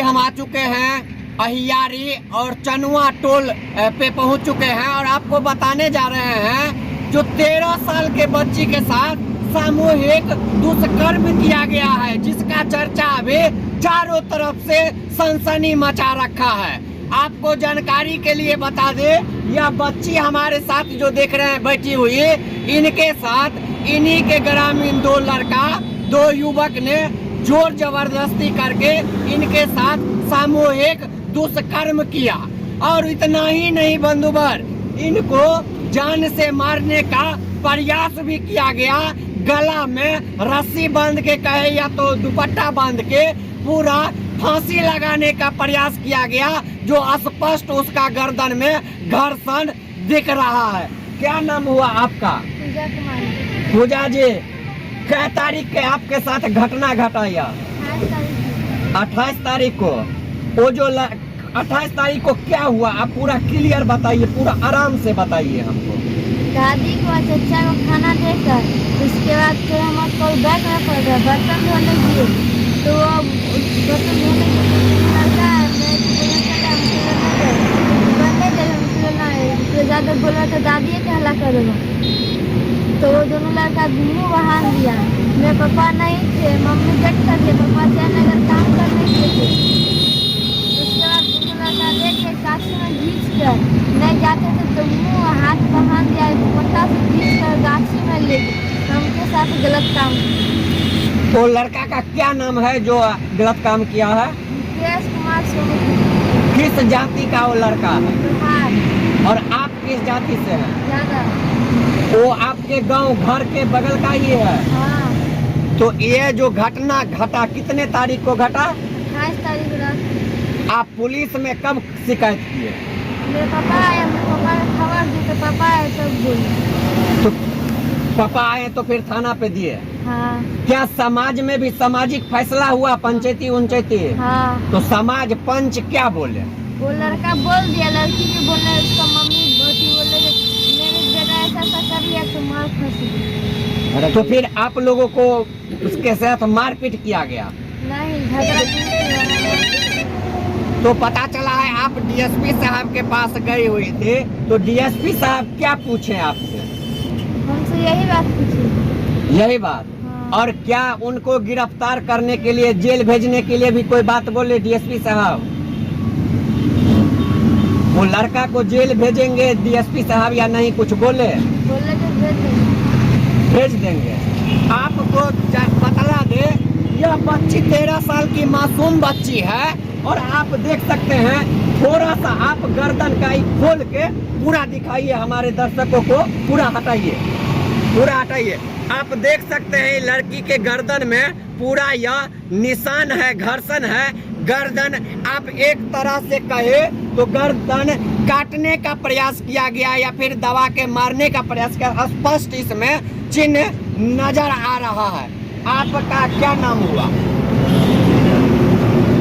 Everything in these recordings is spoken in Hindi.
हम आ चुके हैं अहियारी और चनुआ टोल पे पहुंच चुके हैं और आपको बताने जा रहे हैं जो 13 साल के बच्ची के साथ सामूहिक दुष्कर्म किया गया है, जिसका चर्चा अभी चारों तरफ से सनसनी मचा रखा है। आपको जानकारी के लिए बता दे, यह बच्ची हमारे साथ जो देख रहे हैं बैठी हुई, इनके साथ इन्हीं के ग्रामीण दो युवक ने जोर जबरदस्ती करके इनके साथ सामूहिक दुष्कर्म किया। और इतना ही नहीं बंधुवर, इनको जान से मारने का प्रयास भी किया गया। गला में रस्सी बांध के कहे या तो दुपट्टा बांध के पूरा फांसी लगाने का प्रयास किया गया, जो स्पष्ट उसका गर्दन में घर्षण दिख रहा है। क्या नाम हुआ आपका? पूजा कुमारी। पूजा जी, क्या तारीख के आपके साथ घटना घटा? 28 तारीख को। वो जो 28 तारीख को क्या हुआ, आप पूरा क्लियर बताइए, पूरा आराम से बताइए हमको। दादी को और चचा को खाना देकर उसके बाद फिर हम कोई बैग में पड़ गया, बर्तन धोने गए तो वो बर्तन धोने लड़का ज़्यादा बोला तो दादी के हल्ला करेगा, तो वो दोनों लड़का मुँह बहा दिया। मेरे पापा नहीं थे, मम्मी जट कर दिए, पापा जयनगर काम करने गए थे। उसके बाद दोनों लड़का लेके गाछी में घींच कर नहीं जाते थे तो मुँह हाथ बहा दिया, पत्ता से घींच कर गाछी में ले गए। हमके साथ गलत काम। तो लड़का का क्या नाम है जो गलत काम किया है? मुकेश कुमार सोनू। किस जाति का वो लड़का है? बिहार। और आप किस जाति से हैं? यादव। वो आपके गांव घर के बगल का ही है? हाँ। तो ये जो घटना घटा कितने तारीख को घटा? 28 तारीख रात। आप पुलिस में कब शिकायत किए? मेरे पापा आए, मेरे पापा ने खबर दी तो पापा आए तब बोले। तो पापा आए तो फिर थाना पे दिए? हाँ। क्या समाज में भी सामाजिक फैसला हुआ, पंचायती उंचायती? हाँ। तो समाज पंच क्या बोले? वो लड़का बोल दिया, लड़की भी बोले, उसका मम्मी बहुत बोले मेरे बेटा ऐसा कर लिया तो मार फंसी। तो फिर आप लोगों को उसके साथ मारपीट किया गया? नहीं, झगड़ा। तो पता चला है आप डीएसपी साहब के पास गई हुई थी, तो डीएसपी साहब क्या पूछे आपसे? हमसे यही बात पूछी। यही बात? हाँ। और क्या उनको गिरफ्तार करने के लिए, जेल भेजने के लिए भी कोई बात बोले डीएसपी साहब? वो लड़का को जेल भेजेंगे डीएसपी साहब या नहीं, कुछ बोले? बोले तो भेज देंगे। आपको बतला दे, यह बच्ची 13 साल की मासूम बच्ची है और आप देख सकते हैं, थोड़ा सा आप गर्दन का ही खोल के पूरा दिखाइए हमारे दर्शकों को, पूरा हटाइए, पूरा हटाइए। आप देख सकते हैं लड़की के गर्दन में पूरा यह निशान है, घर्षण है। गर्दन आप एक तरह से कहे तो गर्दन काटने का प्रयास किया गया या फिर दबा के मारने का प्रयास किया, स्पष्ट इसमें चिन्ह नजर आ रहा है। आपका क्या नाम हुआ?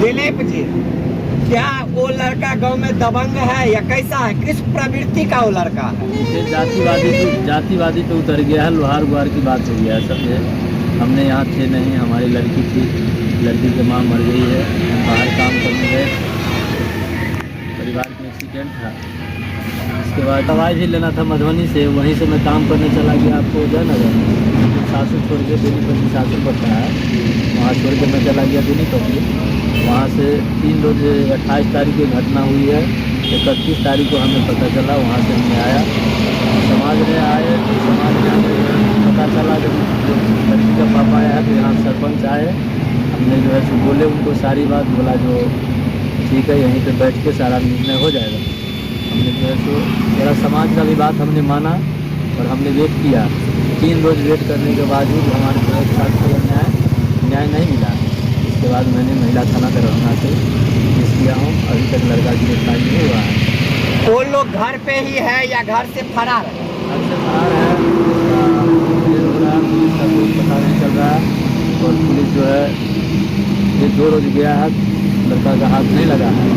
दिलीप जी। क्या वो लड़का गांव में दबंग है या कैसा है, किस प्रवृत्ति का वो लड़का है? जातिवादी पे उतर गया है, लोहार गुहार की बात हो गया है सब ये। हमने यहाँ थे नहीं, हमारी लड़की थी, लड़की की माँ मर गई है, बाहर काम करने गए, परिवार में एक्सीडेंट था। उसके बाद दवाई भी लेना था मधुबनी से, वहीं से मैं काम करने चला गया। आपको जयनगर सासुर छोड़ के बेनीपट्टी सासुर पड़ता है, वहाँ छोड़ के मैं चला गया बेनीपट्टी। वहाँ से 3 रोज 28 तारीख की घटना हुई है, 31 तारीख को हमें पता चला। वहाँ से हमने आया, समाज में आए तो समाज में हमें पता चला जब लड़की का पापा आया तो यहाँ सरपंच आए। हमने जो है सो बोले उनको सारी बात, बोला जो ठीक है यहीं पे बैठ के सारा निर्णय हो जाएगा। हमने जो है सो मेरा समाज का भी बात हमने माना और हमने वेट किया। 3 रोज वेट करने के बावजूद हमारे साथ कोई न्याय नहीं मिला। इसके बाद मैंने महिला थाना दरभंगा से केस किया हूँ, अभी तक लड़का गिरफ्तार नहीं हुआ है। वो लोग घर पे ही है या घर से फरार है? घर से फरार है, उसका कोई पता नहीं चल रहा है। और पुलिस जो है ये 2 रोज गया है, लड़का का हाथ नहीं लगा है,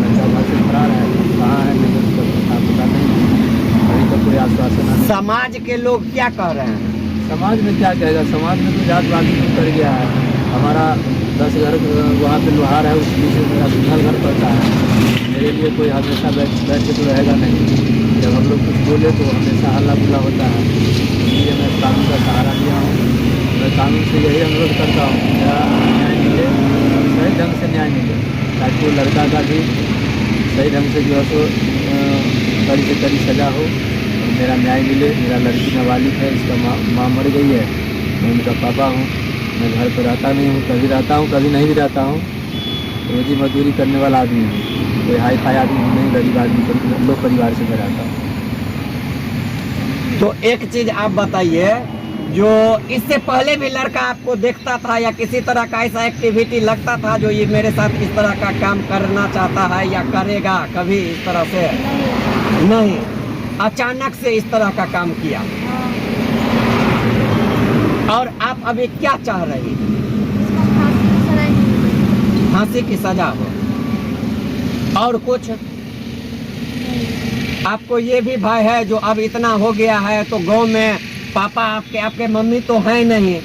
लड़का घर से फरार है, कहाँ है लेकिन उसका पता नहीं, अभी तक कोई आश्वासन नहीं। समाज के लोग क्या कह रहे हैं? समाज में क्या कहेगा, समाज में तो जातवादी उतर गया है। हमारा 10 घर वहाँ पे लोहार है, उस पीछे मेरा सिंगल घर पड़ता है। मेरे लिए कोई हमेशा बैठ के तो रहेगा नहीं। जब हम लोग कुछ बोले तो हमेशा हल्ला गुल्ला होता है। इसलिए मैं कानून का सहारा लिया हूँ। मैं कानून से यही अनुरोध करता हूँ कि मेरा न्याय मिले, सही ढंग से न्याय मिले, ताकि वो लड़का का भी सही ढंग से जो है सो कड़ी से कड़ी सज़ा हो और मेरा न्याय मिले। मेरा लड़की नाबालिग है, इसका माँ मर गई है, मैं उनका पापा हूँ। मैं घर पर रहता नहीं हूँ, कभी रहता हूँ कभी नहीं भी रहता हूँ। रोजी मजदूरी करने वाला आदमी हूँ, कोई हाई फाई आदमी हूँ नहीं, गरीब आदमी, लोग परिवार से मैं रहता हूँ। तो एक चीज आप बताइए, जो इससे पहले भी लड़का आपको देखता था या किसी तरह का ऐसा एक्टिविटी लगता था जो ये मेरे साथ इस तरह का काम करना चाहता है या करेगा कभी इस तरह से? नहीं, अचानक से इस तरह का काम किया। और आप अभी क्या चाह रही हैं? फांसी की सजा हो। और कुछ? आपको ये भी भय है जो अब इतना हो गया है तो गांव में पापा आपके मम्मी तो हैं नहीं,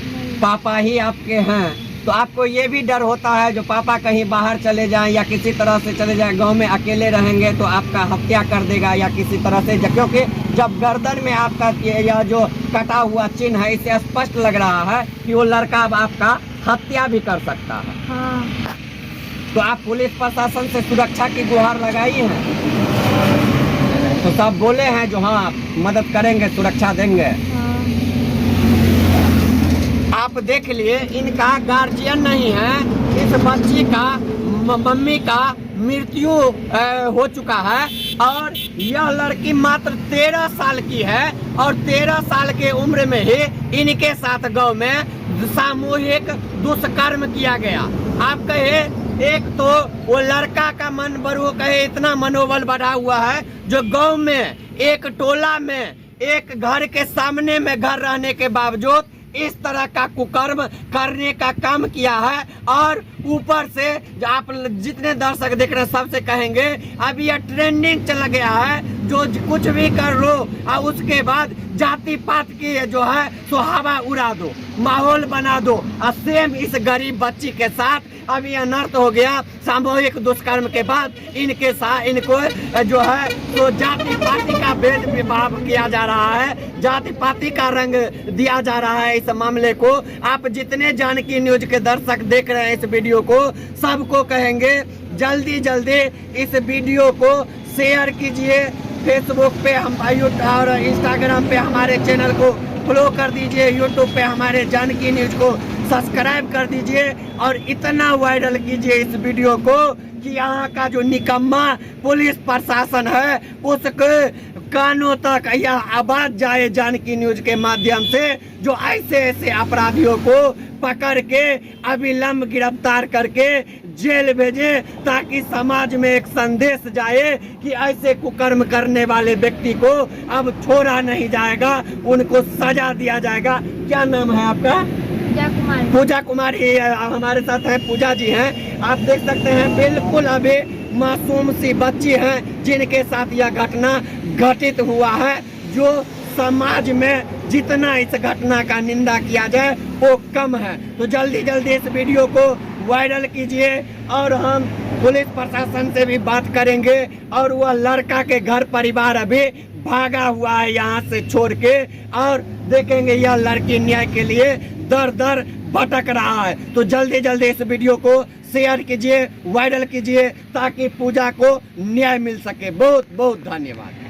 पापा ही आपके हैं, तो आपको ये भी डर होता है जो पापा कहीं बाहर चले जाएं या किसी तरह से चले जाएं, गांव में अकेले रहेंगे तो आपका हत्या कर देगा या किसी तरह से, क्योंकि जब गर्दन में आपका यह जो कटा हुआ चिन्ह है इससे स्पष्ट लग रहा है कि वो लड़का अब आपका हत्या भी कर सकता है। हाँ। तो आप पुलिस प्रशासन से सुरक्षा की गुहार लगाई है? तो सब बोले हैं जो हाँ मदद करेंगे, सुरक्षा देंगे। हाँ। आप देख लिए, इनका गार्जियन नहीं है, इस बच्ची का मम्मी का मृत्यु हो चुका है और यह लड़की मात्र 13 साल की है और 13 साल के उम्र में ही इनके साथ गांव में सामूहिक दुष्कर्म किया गया। आप कहे एक तो वो लड़का का मन बरू कहे इतना मनोबल बढ़ा हुआ है जो गांव में एक टोला में एक घर के सामने में घर रहने के बावजूद इस तरह का कुकर्म करने का काम किया है। और ऊपर से आप जितने दर्शक देख रहे हैं सबसे कहेंगे अभी यह ट्रेंडिंग चल गया है, जो कुछ भी कर लो और उसके बाद जाति पात की जो है सो हवा उड़ा दो, माहौल बना दो। और सेम इस गरीब बच्ची के साथ अभी अनर्थ हो गया। सामूहिक दुष्कर्म के बाद इनके साथ इनको जो है तो जाति पाति का भेद विभाव किया जा रहा है, जाति पाति का रंग दिया जा रहा है इस मामले को। आप जितने जानकी न्यूज के दर्शक देख रहे हैं इस वीडियो को, सबको कहेंगे जल्दी जल्दी इस वीडियो को शेयर कीजिए, फेसबुक पे हम और इंस्टाग्राम पे हमारे चैनल को फॉलो कर दीजिए, यूट्यूब पे हमारे जानकी न्यूज को सब्सक्राइब कर दीजिए और इतना वायरल कीजिए इस वीडियो को कि यहाँ का जो निकम्मा पुलिस प्रशासन है उसके कानों तक यह आवाज जाए जानकी न्यूज के माध्यम से, जो ऐसे ऐसे अपराधियों को पकड़ के अविलंब गिरफ्तार करके जेल भेजे, ताकि समाज में एक संदेश जाए कि ऐसे कुकर्म करने वाले व्यक्ति को अब छोड़ा नहीं जाएगा, उनको सजा दिया जाएगा। क्या नाम है आपका? पूजा कुमारी हमारे साथ है, पूजा जी हैं। आप देख सकते हैं बिल्कुल अभी मासूम सी बच्ची हैं जिनके साथ यह घटना घटित हुआ है। जो समाज में जितना इस घटना का निंदा किया जाए वो कम है। तो जल्दी जल्दी इस वीडियो को वायरल कीजिए और हम पुलिस प्रशासन से भी बात करेंगे और वह लड़का के घर परिवार अभी भागा हुआ है यहाँ से छोड़ के, और देखेंगे यह लड़की न्याय के लिए दर दर भटक रहा है। तो जल्दी जल्दी इस वीडियो को शेयर कीजिए, वायरल कीजिए ताकि पूजा को न्याय मिल सके। बहुत बहुत धन्यवाद।